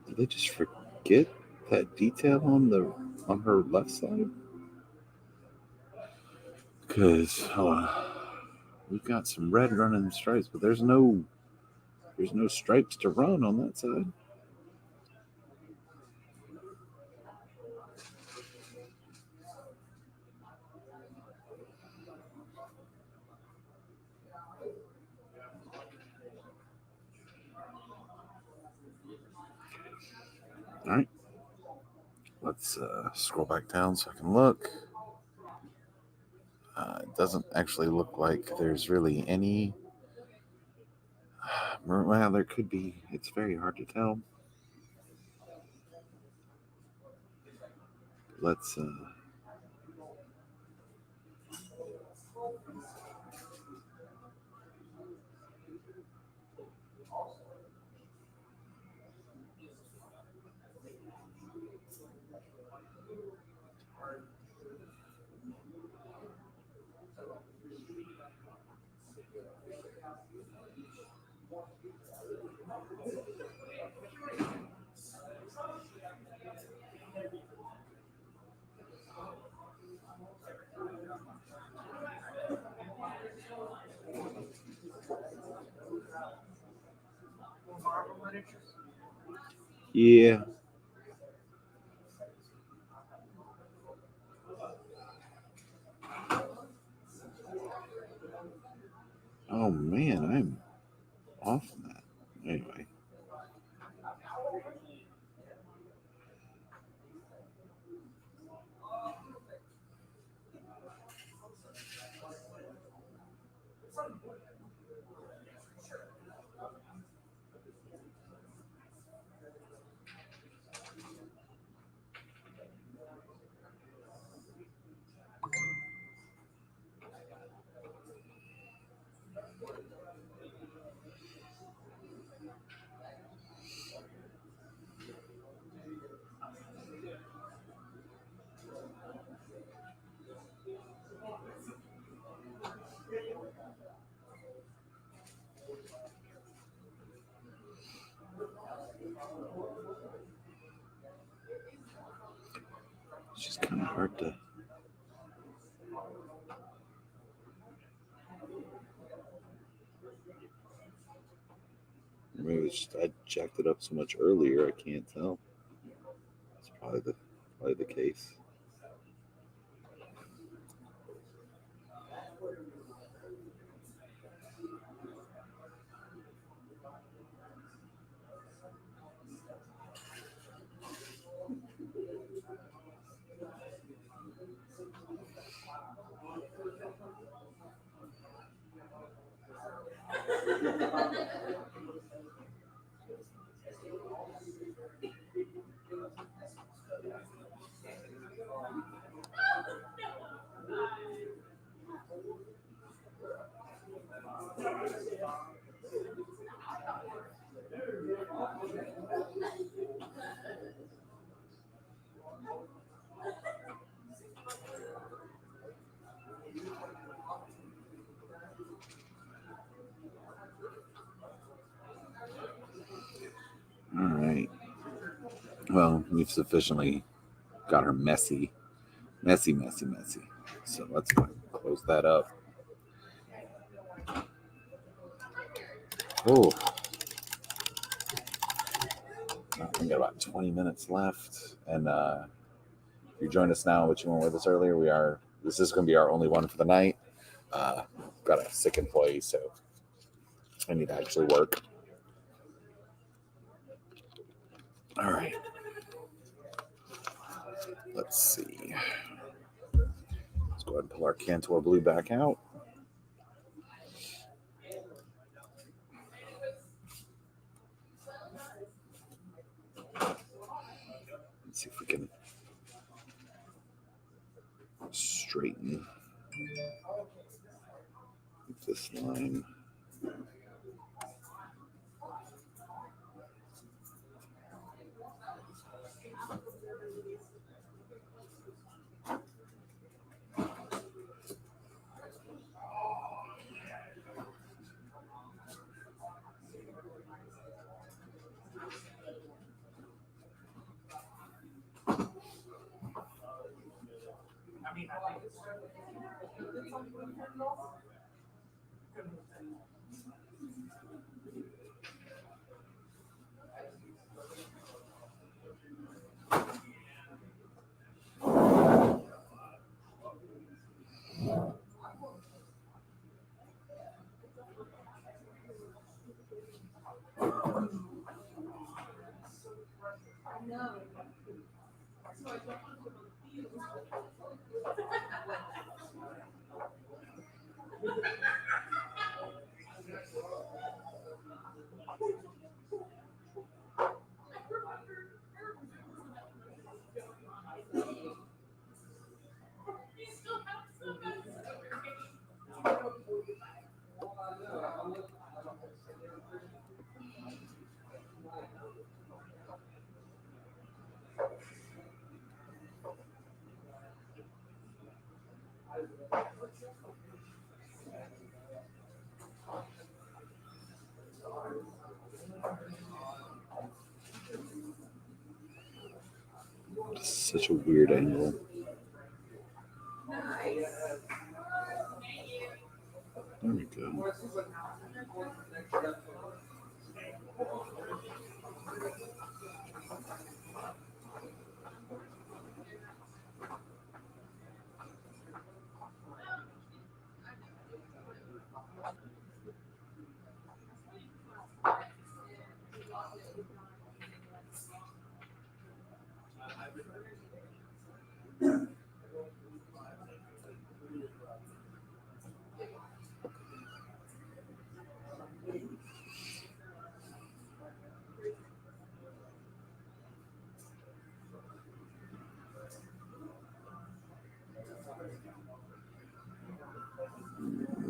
Did they just forget that detail on her left side? Because we've got some red running stripes, but there's no stripes to run on that side. All right, let's scroll back down so I can look. It doesn't actually look like there's really any. Well, there could be. It's very hard to tell. Let's yeah. Oh man, I'm off on that. Anyway. It's just kind of hard to. Maybe it's just I jacked it up so much earlier, I can't tell. It's probably the case. Well, we've sufficiently got her messy. So let's go ahead and close that up. Oh, we got about 20 minutes left. And if you joined us now, but you weren't with us earlier, this is going to be our only one for the night. Got a sick employee, so I need to actually work. All right. Let's see. Let's go ahead and pull our Cantor Blue back out. Let's see if we can straighten this line. Such a weird angle. There we go.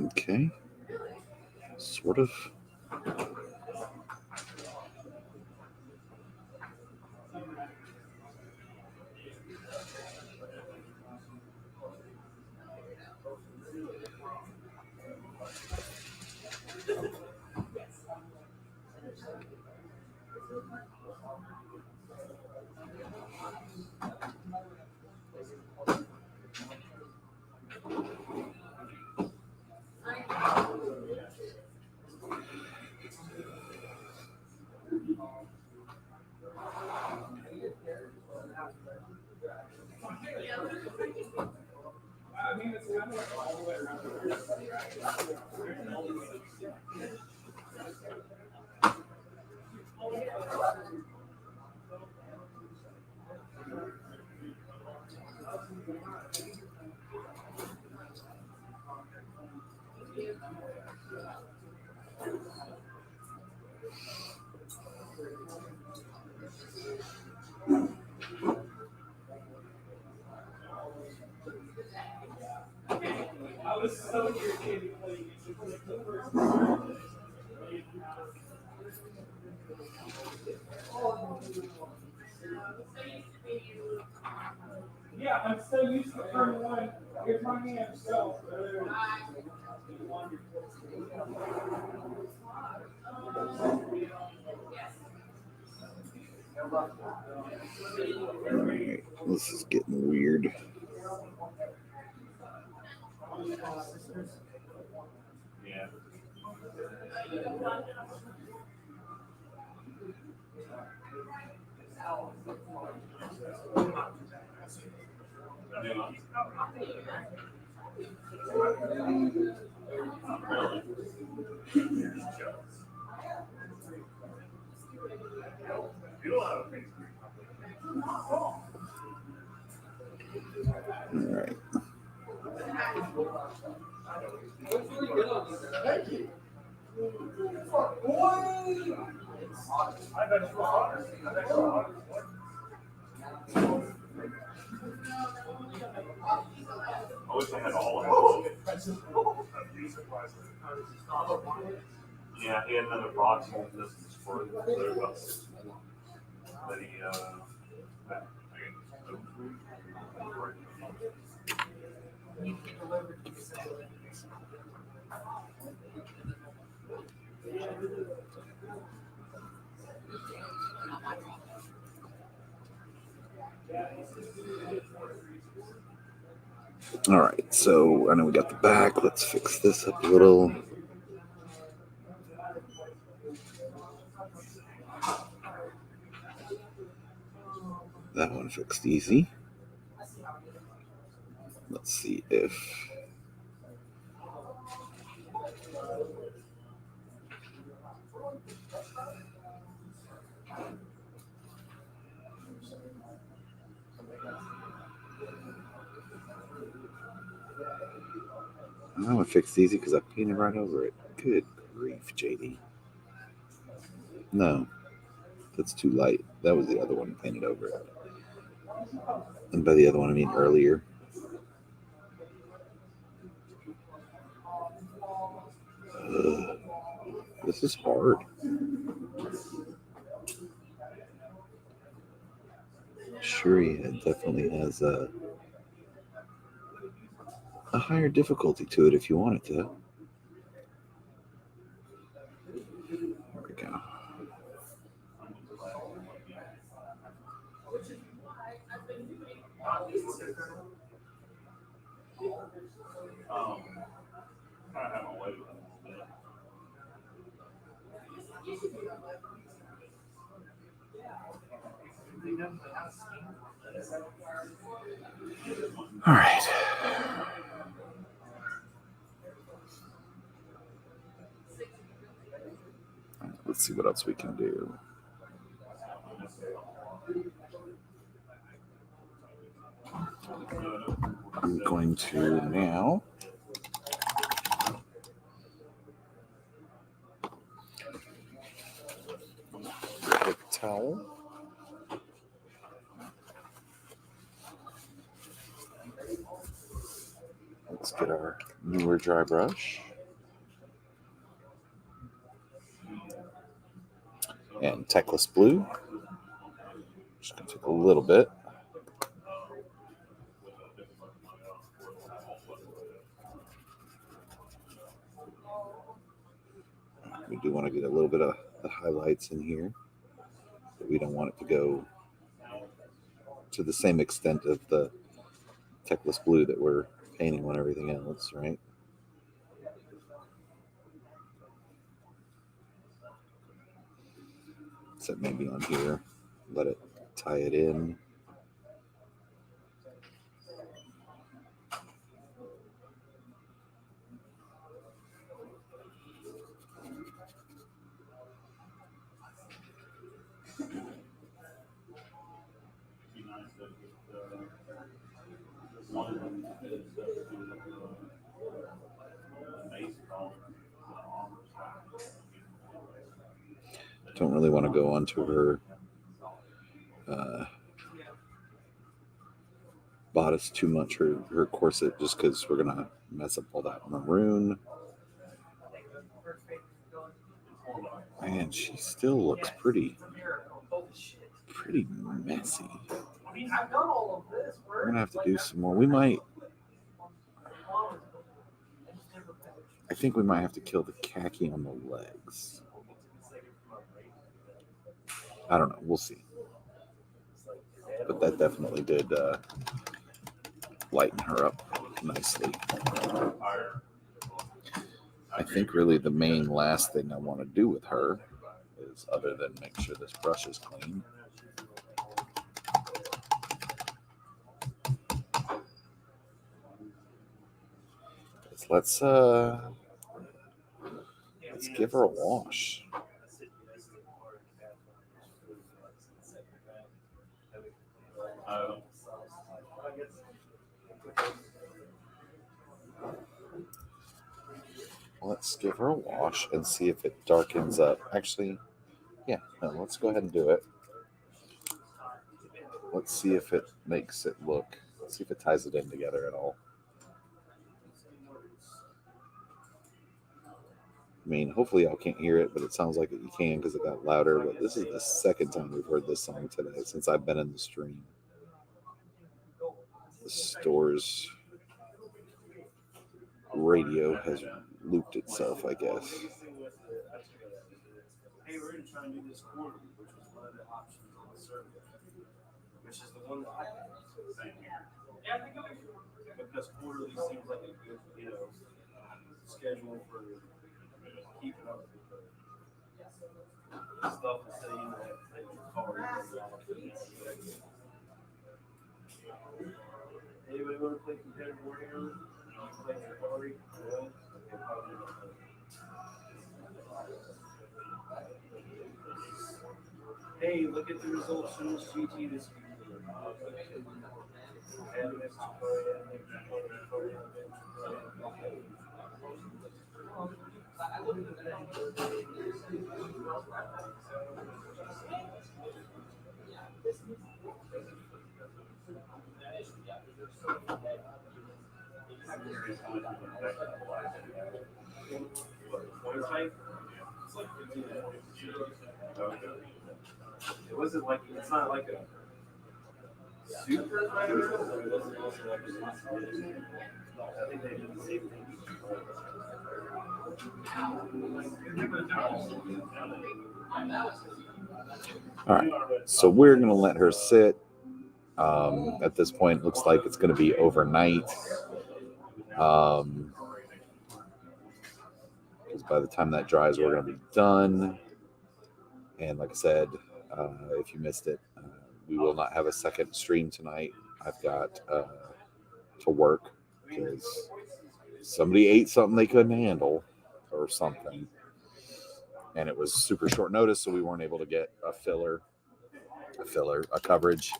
Okay. Sort of. Yeah, I'm so used to Formula One. Here's my hand. So. All right, this is getting weird. Yeah. All right. I wish I had all of it. Yeah, he had another box on this for it. That he All right, so I know we got the back. Let's fix this up a little. That one fixed easy. Let's see if... That one fixed easy because I painted right over it. Good grief, JD. No, that's too light. That was the other one painted over it. And by the other one, I mean earlier. Ugh, this is hard. Shuri definitely has a higher difficulty to it if you want it to. There we go. All right. Let's see what else we can do. I'm going to now get a towel. Let's get our newer dry brush. And Techless Blue. Just going to take a little bit. We do want to get a little bit of the highlights in here, but we don't want it to go to the same extent of the Techless Blue that we're painting on everything else, right? So maybe on here, let it tie it in. Don't really want to go onto her bodice too much, her corset, just because we're gonna mess up all that maroon. Man, she still looks pretty messy. We're gonna have to do some more. I think we might have to kill the khaki on the legs. I don't know. We'll see. but that definitely did lighten her up nicely. I think really the main last thing I want to do with her is, other than make sure this brush is clean, is let's give her a wash. Let's give her a wash and see if it darkens up. Actually, yeah, no, let's go ahead and do it. Let's see if it makes it look, let's see if it ties it in together at all. I mean, hopefully y'all can't hear it, but it sounds like you can because it got louder. But this is the second time we've heard this song today since I've been in the stream. The store's radio has looped itself, I guess. Hey, we're going to try and do this quarterly, which was one of the options on the survey, which is the one that I think is the same here. Because quarterly seems like a good, schedule for keeping up with the stuff instead of, that you call it. Anybody want to play competitive warfare? Play Ferrari? Hey, look at the results from this GT this week. It wasn't like, it's not like a super fighter, but it wasn't also like I think they did the same thing. All right, so we're going to let her sit. At this point, it looks like it's going to be overnight. Because by the time that dries, we're going to be done. And like I said, if you missed it, we will not have a second stream tonight. I've got to work because somebody ate something they couldn't handle or something. And it was super short notice, so we weren't able to get a coverage.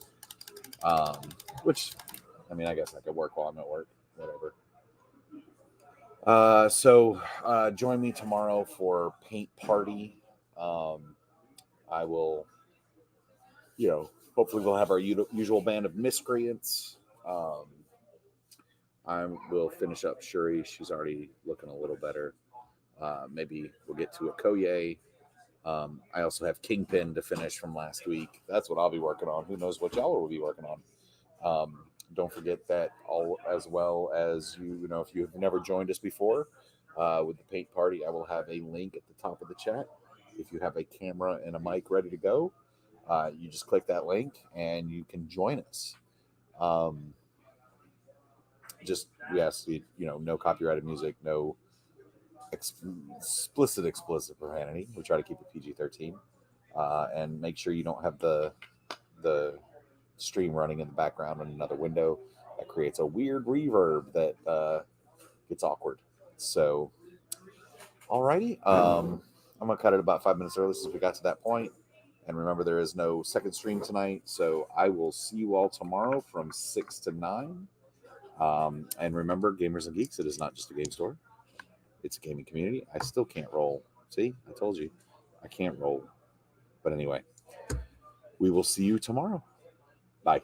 Which, I mean, I guess I could work while I'm at work, whatever. So join me tomorrow for paint party. I will, hopefully we'll have our usual band of miscreants. I will finish up Shuri. She's already looking a little better. Maybe we'll get to a Koye. I also have Kingpin to finish from last week. That's what I'll be working on. Who knows what y'all will be working on. Don't forget that all, as well as if you've never joined us before with the paint party, I will have a link at the top of the chat. If you have a camera and a mic ready to go, you just click that link and you can join us. We ask you, no copyrighted music, no explicit profanity. We try to keep it PG-13, and make sure you don't have the stream running in the background in another window. That creates a weird reverb that gets awkward. So, alrighty, I'm gonna cut it about 5 minutes early since we got to that point. And remember, there is no second stream tonight, so I will see you all tomorrow from 6 to 9. And remember, Gamers and Geeks, it is not just a game store. It's a gaming community. I still can't roll. See, I told you, I can't roll. But anyway, we will see you tomorrow. Bye.